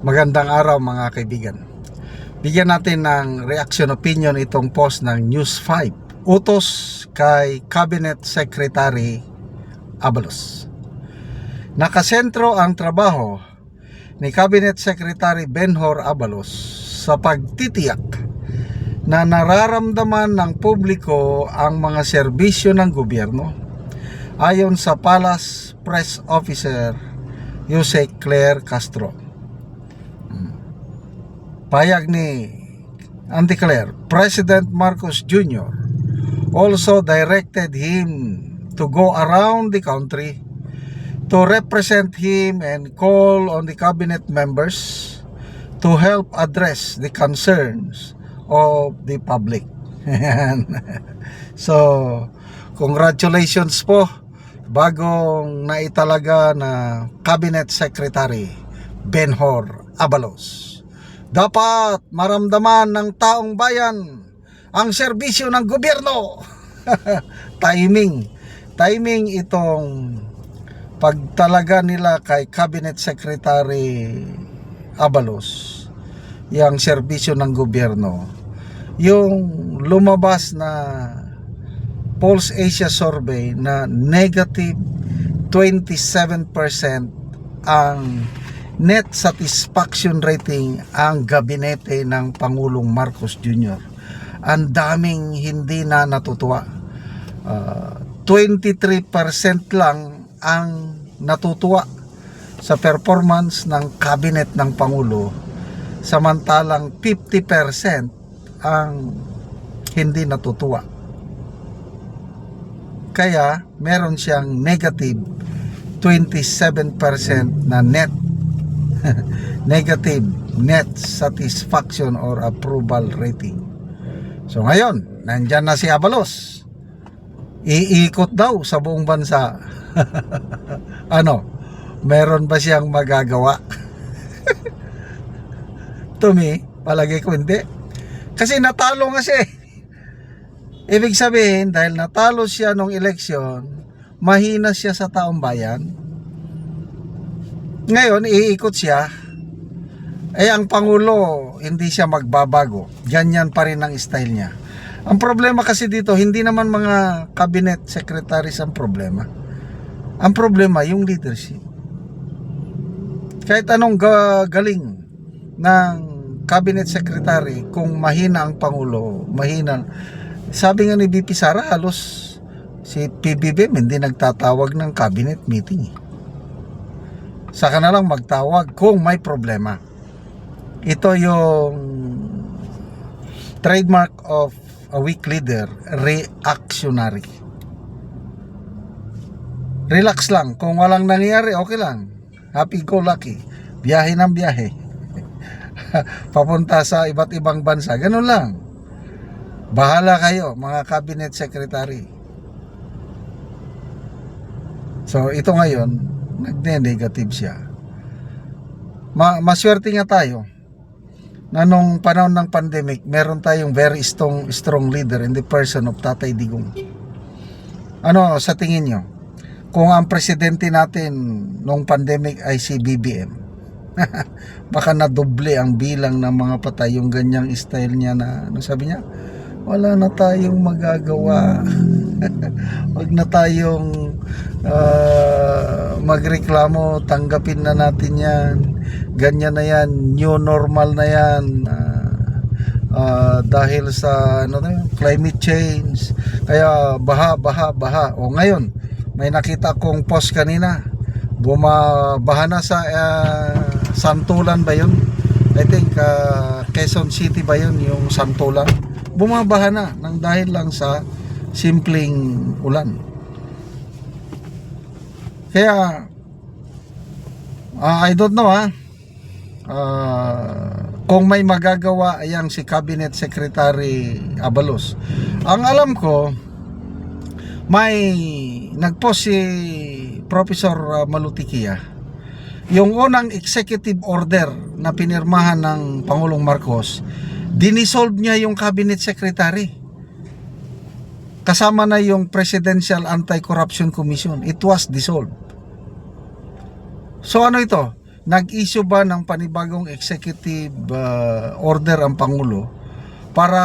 Magandang araw mga kaibigan. Bigyan natin ng reaction opinion itong post ng News 5. Utos kay Cabinet Secretary Abalos. Nakasentro ang trabaho ni Cabinet Secretary Benhur Abalos sa pagtitiyak na nararamdaman ng publiko ang mga serbisyo ng gobyerno, ayon sa Palace Press Officer Jose Claire Castro. Payag ni Auntie Claire, President Marcos Jr. also directed him to go around the country to represent him and call on the cabinet members to help address the concerns of the public. So, congratulations po, bagong naitalaga na Cabinet Secretary Benhur Abalos. Dapat maramdaman ng taong bayan ang serbisyo ng gobyerno. Timing itong pagtalaga nila kay Cabinet Secretary Abalos, yung serbisyo ng gobyerno. Yung lumabas na Pulse Asia survey na negative 27% ang net satisfaction rating ang gabinete ng Pangulong Marcos Jr. Ang daming hindi na natutuwa. 23% lang ang natutuwa sa performance ng cabinet ng Pangulo, samantalang 50% ang hindi natutuwa. Kaya meron siyang negative 27% na negative net satisfaction or approval rating. So ngayon, nandyan na si Abalos. Iikot daw sa buong bansa. Ano? Meron ba siyang magagawa? To me, palagay ko hindi. Kasi natalo nga siya. Ibig sabihin, dahil natalo siya nung eleksyon, mahina siya sa taong bayan. Ngayon, iikot siya. Ang Pangulo, hindi siya magbabago. Ganyan pa rin ang style niya. Ang problema kasi dito, hindi naman mga cabinet secretaries ang problema. Ang problema, yung leadership. Kahit anong galing ng cabinet secretary, kung mahina ang Pangulo, mahina. Sabi nga ni VP Sara, halos si PBBM hindi nagtatawag ng cabinet meeting. Saka na lang magtawag kung may problema. Ito yung trademark of a weak leader, reactionary. Relax lang. Kung walang nangyari, okay lang. Happy go lucky. Biyahe ng biyahe. Papunta sa iba't ibang bansa. Ganun lang. Bahala kayo, mga cabinet secretary. So, ito ngayon, nagne-negative siya. Maswerte nga tayo na nung panahon ng pandemic, meron tayong very strong leader in the person of Tatay Digong. Ano sa tingin nyo? Kung ang presidente natin nung pandemic ay si BBM, baka nadoble ang bilang ng mga patay. Yung ganyang style niya na, ano sabi niya? Wala na tayong magagawa. Wag na tayong magreklamo, tanggapin na natin yan. Ganyan na yan, new normal na yan. Dahil sa climate change. Kaya baha. O ngayon, may nakita kong post kanina. Bumabaha na sa Santulan ba yun? I think Quezon City ba yun, yung Santulan? Bumabaha na nang dahil lang sa simpleng ulan. Kaya I don't know kung may magagawa yang si Cabinet Secretary Abalos. Ang alam ko, may nagpost si Professor Malutikia, yung unang executive order na pinirmahan ng Pangulong Marcos, dinisolve niya yung cabinet secretary. Kasama na yung Presidential Anti-Corruption Commission. It was dissolved. So ano ito? nag-issue ba ng panibagong executive order ang Pangulo para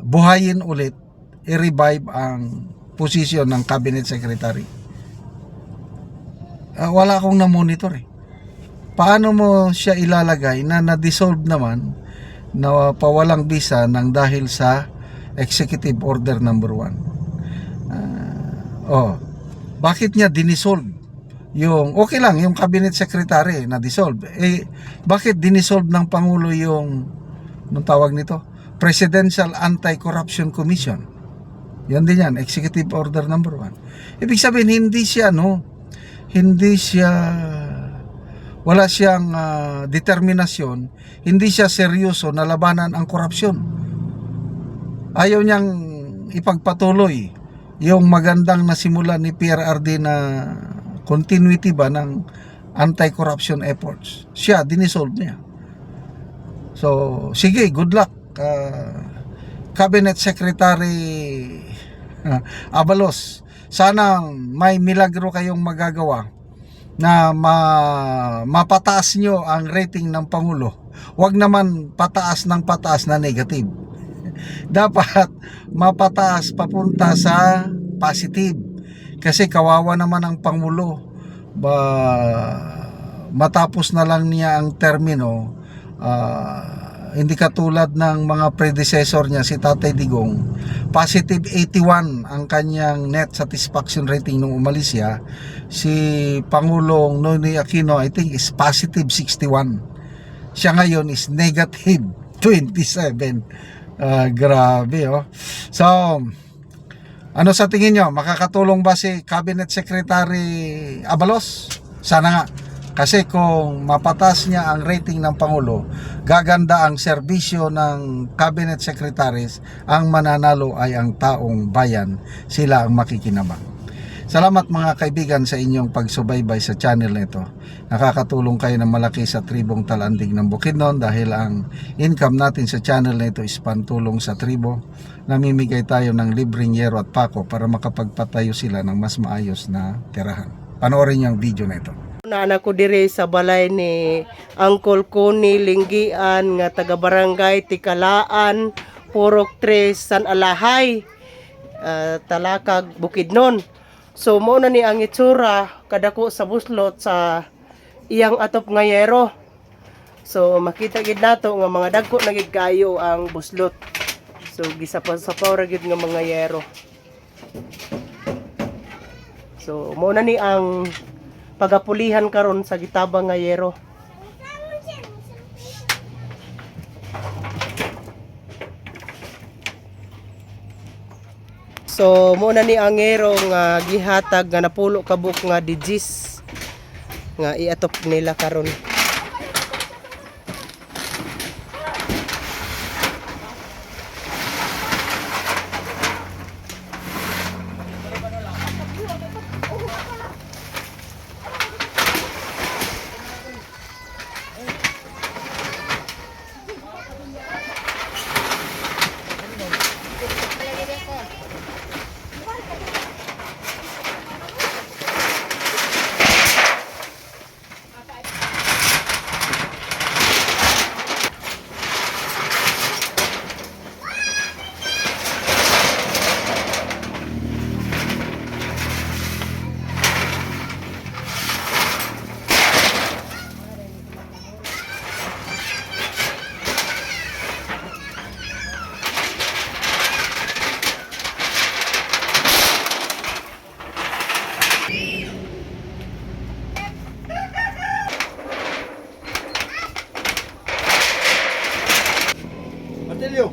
buhayin ulit, i-revive ang posisyon ng cabinet secretary? Wala akong na-monitor eh. Paano mo siya ilalagay na na-dissolve naman, na pawalang bisa ng dahil sa executive order number 1? Bakit niya dinisolve yung, okay lang yung cabinet secretary na dissolve, bakit dinisolve ng Pangulo yung, anong tawag nito, Presidential Anti-Corruption Commission? Yan din yan, executive order number 1. Ibig sabihin, wala siyang determinasyon, hindi siya seryoso na labanan ang korupsyon. Ayaw niyang ipagpatuloy yung magandang nasimula ni PRRD na continuity ba ng anti-corruption efforts. Siya, dinisolve niya. So, sige, good luck. Cabinet Secretary Abalos, sana may milagro kayong magagawa na mapataas nyo ang rating ng Pangulo. Huwag naman pataas ng pataas na negative. Dapat mapataas papunta sa positive. Kasi kawawa naman ang Pangulo. Matapos na lang niya ang termino, hindi katulad ng mga predecessor niya, si Tatay Digong, positive 81 ang kanyang net satisfaction rating nung umalis siya. Si Pangulong Noynoy Aquino, I think, is positive 61. Siya ngayon is negative 27. Grabe, oh. So, ano sa tingin nyo? Makakatulong ba si Cabinet Secretary Abalos? Sana nga. Kasi kung mapatas niya ang rating ng Pangulo, gaganda ang serbisyo ng Cabinet Secretaries, ang mananalo ay ang taong bayan. Sila ang makikinabang. Salamat mga kaibigan sa inyong pagsubaybay sa channel na ito. Nakakatulong kayo ng malaki sa tribong Talandig ng Bukidnon dahil ang income natin sa channel na ito is pantulong sa tribo. Namimigay tayo ng libreng yero at pako para makapagpatayo sila ng mas maayos na tirahan. Panoorin niyo ang video na ito. Anak ko dire sa balay ni Uncle Connie Linggian nga taga barangay Tikalaan, Purok 3, San Alahay, Talakag, Bukidnon. So mo na ni ang itsura kadako sa buslot sa iyang atop nga yero. So makita gid nato nga mga dagko na gid kayo ang buslot. So gisapaw-sapaw ra gid nga mga yero. So mo na ni ang pagapulihan karon sa gitabang nga yero. So mo na ni ang yero nga gihatag nga napulo ka buok nga digis nga iatop nila karon. Martilyo.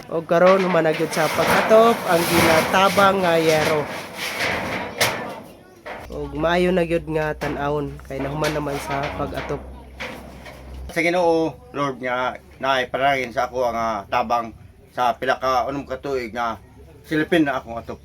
O karon humanagyod sa pagkatop ang ginatabang nga yero. Og maayo na gyud nga tan-awon kay nahuman naman sa pag-atop. Sa Ginoo, Lord nga naiparagin sa ako ang tabang sa pila ka unom ka tuig nga silipin na akong atop.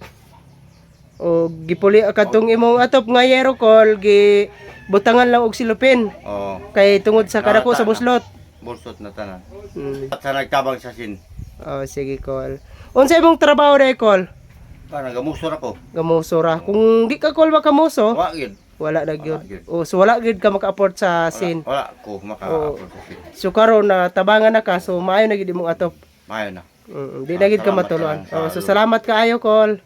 O gipuli kadtong imong atop nga yero kol gi butangan lang og silupin Oo. kay tungod sa kadako sa buslot. Bulsot na tanan. Mm. At sa nagtabang sa sin. Oh, sige kol. Unsa imong trabaho day kol? Parang gamusor ako. Gamuso ra. Kung di ka kol makamuso, Wa gyud. wala na gyud. Wala gyud. O so wala gyud ka maka-afford sa sin. Wala ko maka-afford sa sin. So karon na tabangan na ka so maayo na gyud imong atop. Mayo na. Di na gyud ka Salamat matuluan. ka lang sa So salamat kaayo kol.